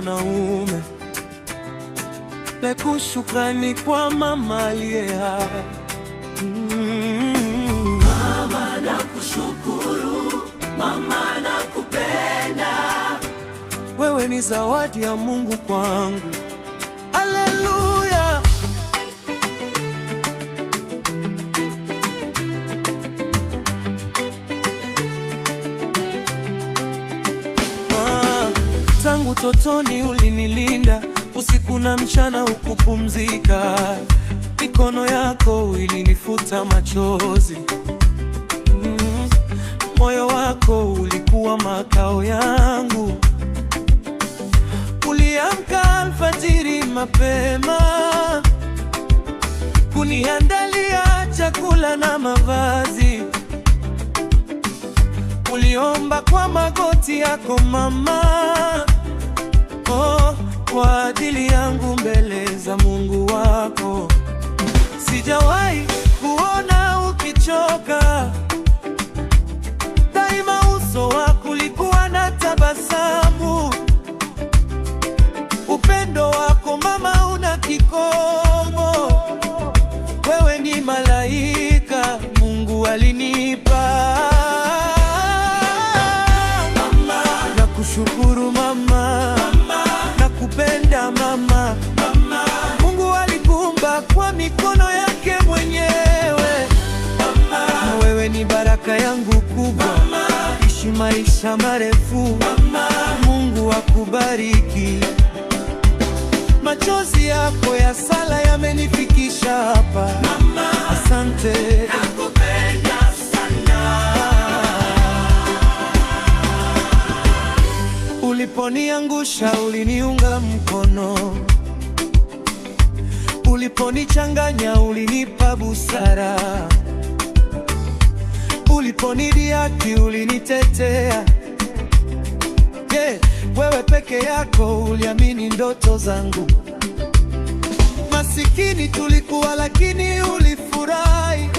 mwanaume. Leku shukrani kwa mama aliye hai. Mama nakushukuru, mama nakupenda. Wewe ni zawadi ya Mungu kwangu. Haleluya. Tangu totoni ulinilinda, usiku na mchana ukupumzika. Mikono yako ilinifuta machozi. Moyo wako ulikuwa makao yangu. Uliamka alfajiri mapema kuniandalia chakula na mavazi. Uliomba kwa magoti yako mama, kwa ajili yangu mbele za Mungu wako. Sijawahi kuona ukichoka, daima uso wako ulikuwa na tabasamu. Upendo wako mama una kikomo. Wewe ni malaika Mungu alinipa. Mama, nakushukuru mama, nakupenda mama. Mungu alikuumba kwa mikono yake mwenyewe. Wewe ni baraka yangu kubwa. Ishi maisha marefu. Mungu akubariki. Machozi yako ya sala yamenifikisha hapa. Asante. Nakupenda sana. Uliponiangusha uliniunga mkono. Uliponichanganya ulinipa busara. Uliponidhihaki ulinitetea. Wewe peke yako uliamini ndoto zangu. Masikini tulikuwa lakini ulifurahi.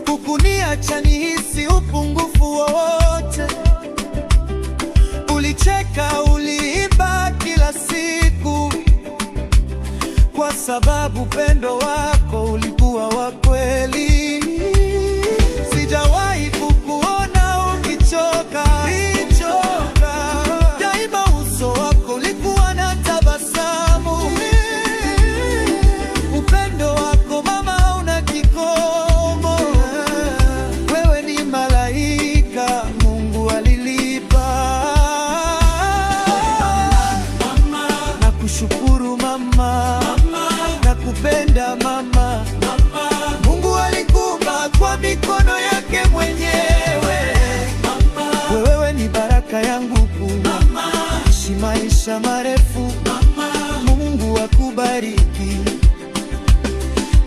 Hukuniacha nihisi upungufu wowote. Ulicheka, uliimba kila siku, kwa sababu upendo wako ulikuwa wa kweli. Sijawahi kukuona ukichoka. Daima uso wako ulikuwa na tabasamu. Upendo wako mama una kikomo. Wewe ni malaika Mungu alilipa. Nakushukuru mama, nakupenda mama. Mungu alikuumba kwa mikono yake mwenyewe. Wewe ni baraka yangu kubwa. Ishi maisha marefu. Mungu akubariki.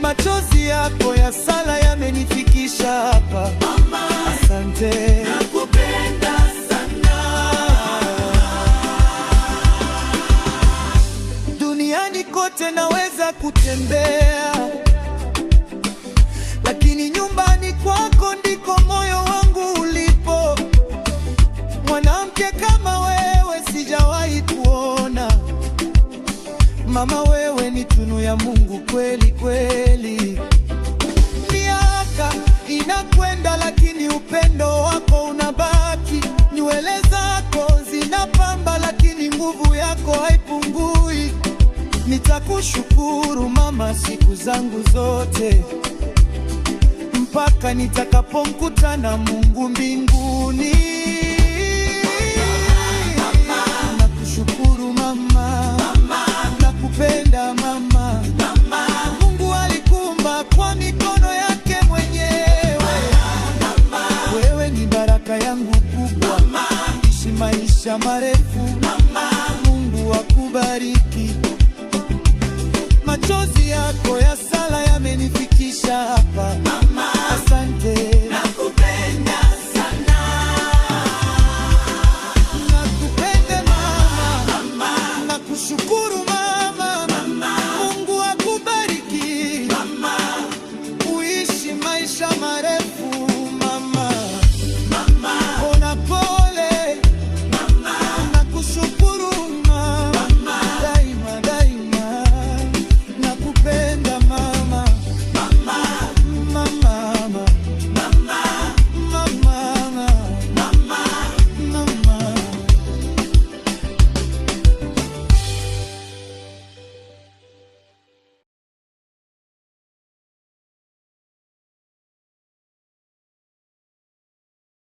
Machozi yako ya sala yamenifikisha hapa. Asante. Nakupenda sana. Duniani kote naweza kutembea, lakini nyumbani kwako ndiko moyo wangu ulipo. Mwanamke kama wewe sijawahi kuona. Mama, wewe ni tunu ya Mungu kweli kweli. Miaka inakwenda lakini upendo wako unabaki. Nywele zako zinapamba lakini nguvu yako haipungui. Nitakushukuru mama siku zangu zote, mpaka nitakapomkutana Mungu mbinguni. Nakushukuru mama, nakupenda mama. Mungu alikuumba kwa mikono yake mwenyewe. Wewe ni baraka yangu kubwa. Ishi maisha marefu. Mungu akubariki. Machozi yako ya sala yamenifikisha hapa. Asante. Nakupenda sana. Nakupenda mama. Nakushukuru.